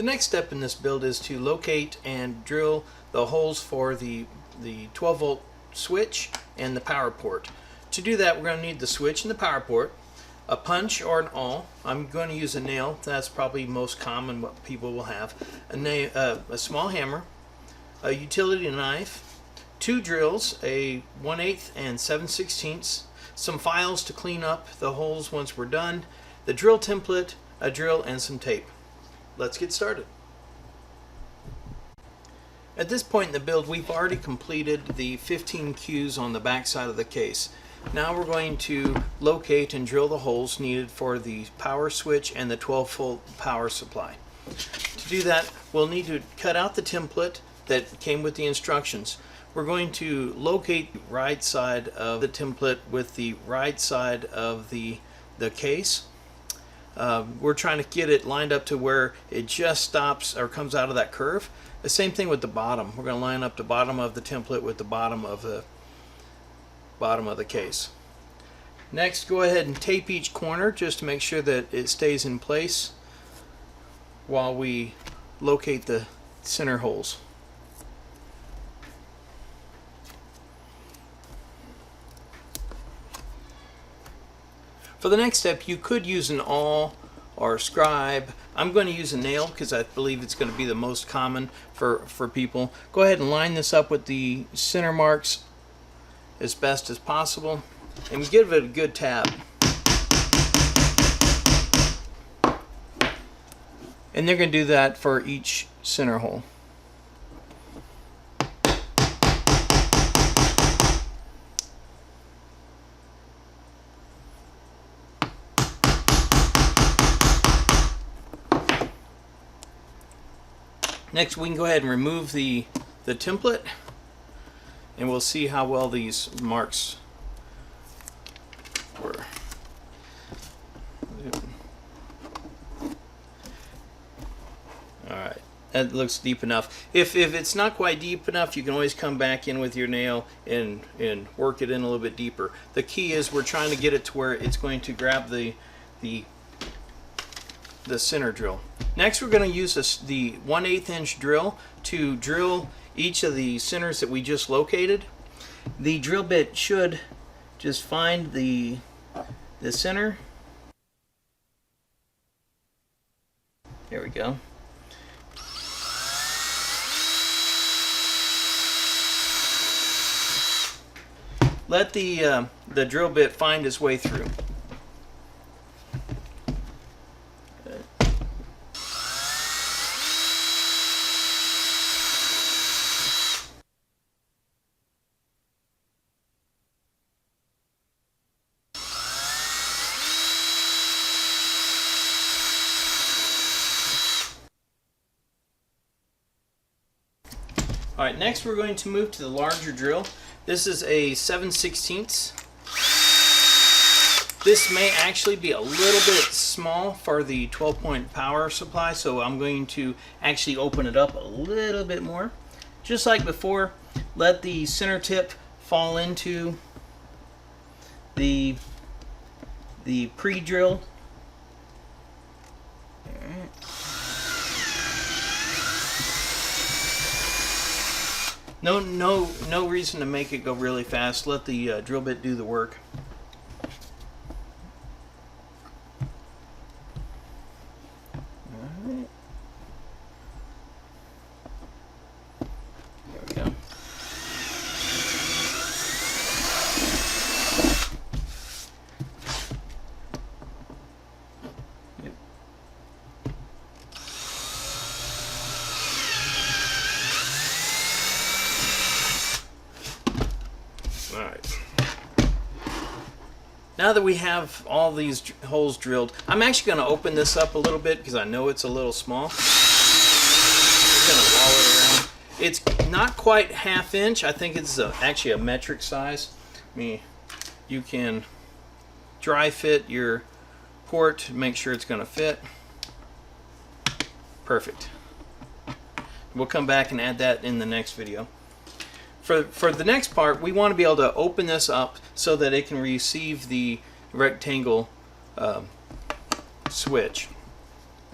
The next step in this build is to locate and drill the holes for the 12 volt switch and the power port. To do that, we're going to need the switch and the power port, a punch or an awl. I'm going to use a nail. That's probably most common what people will have. A small hammer, a utility knife, 2 drills, a 1/8 and 7/16, some files to clean up the holes once we're done, the drill template, a drill, and some tape. Let's get started. At this point in the build, we've already completed the 15 Qs on the back side of the case. Now we're going to locate and drill the holes needed for the power switch and the 12 volt power supply. To do that, we'll need to cut out the template that came with the instructions. We're going to locate the right side of the template with the right side of the case. We're trying to get it lined up to where it just stops or comes out of that curve. The same thing with the bottom. We're going to line up the bottom of the template with the bottom of the case. Next, go ahead and tape each corner just to make sure that it stays in place while we locate the center holes. For the next step, you could use an awl or a scribe. I'm going to use a nail because I believe it's going to be the most common for people. Go ahead and line this up with the center marks as best as possible and give it a good tap. And they're going to do that for each center hole. Next, we can go ahead and remove the template, and we'll see how well these marks were. Alright, that looks deep enough. If it's not quite deep enough, you can always come back in with your nail and work it in a little bit deeper. The key is we're trying to get it to where it's going to grab the center drill. Next, we're going to use the 1/8 inch drill to drill each of the centers that we just located. The drill bit should just find the center. There we go. Let the drill bit find its way through. Alright, next we're going to move to the larger drill. This is a 7/16. This may actually be a little bit small for the 12-point power supply, so I'm going to actually open it up a little bit more. Just like before, let the center tip fall into the pre-drill. No reason to make it go really fast. Let the drill bit do the work. All right. There we go. Yep. Alright. Now that we have all these holes drilled, I'm actually going to open this up a little bit because I know it's a little small. I'm going to wall it around. It's not quite 1/2 inch. I think it's actually a metric size. You can dry fit your port to make sure it's going to fit. Perfect. We'll come back and add that in the next video. For the next part, we want to be able to open this up so that it can receive the rectangle switch.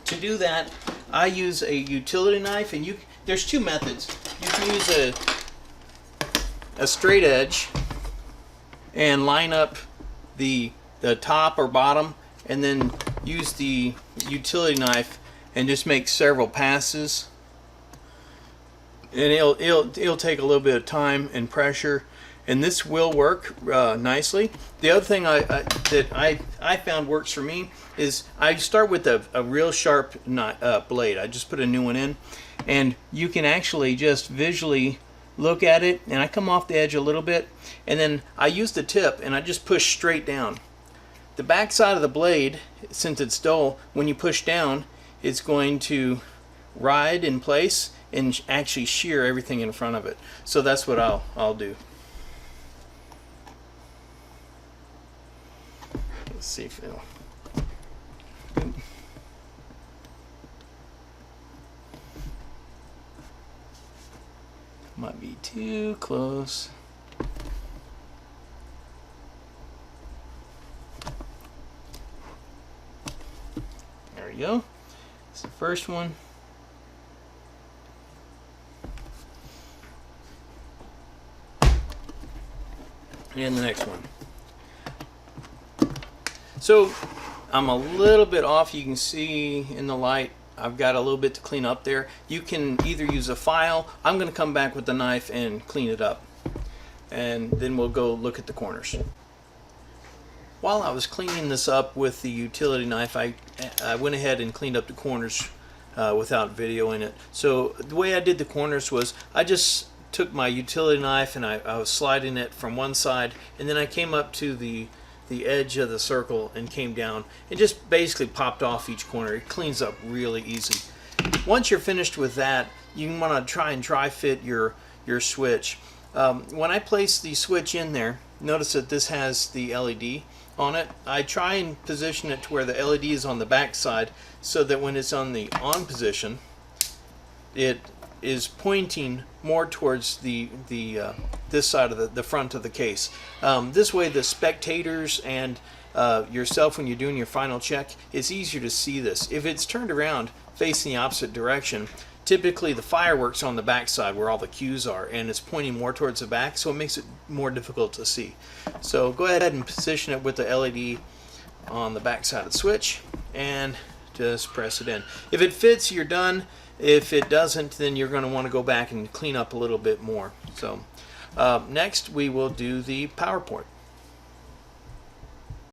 To do that, I use a utility knife, and there's two methods. You can use a straight edge and line up the top or bottom, and then use the utility knife and just make several passes. And it'll take a little bit of time and pressure, and this will work nicely. The other thing that I found works for me is I start with a real sharp blade. I just put a new one in, and you can actually just visually look at it, and I come off the edge a little bit, and then I use the tip and I just push straight down. The back side of the blade, since it's dull, when you push down, it's going to ride in place and actually shear everything in front of it. So that's what I'll do. Let's see if it'll. Might be too close. There we go. It's the first one. And the next one. So I'm a little bit off. You can see in the light I've got a little bit to clean up there. You can either use a file. I'm going to come back with the knife and clean it up, and then we'll go look at the corners. While I was cleaning this up with the utility knife, I went ahead and cleaned up the corners without videoing it. So the way I did the corners was I just took my utility knife and I was sliding it from one side, and then I came up to the edge of the circle and came down and just basically popped off each corner. It cleans up really easy. Once you're finished with that, you want to try and dry fit your switch. When I place the switch in there, notice that this has the LED on it. I try and position it to where the LED is on the back side, so that when it's on the on position, it is pointing more towards this side of the front of the case. This way the spectators and yourself, when you're doing your final check, it's easier to see this. If it's turned around facing the opposite direction, typically the fireworks on the back side where all the cues are, and it's pointing more towards the back, so it makes it more difficult to see. So go ahead and position it with the LED on the back side of the switch and just press it in. If it fits, you're done. If it doesn't, then you're going to want to go back and clean up a little bit more. So next we will do the power port.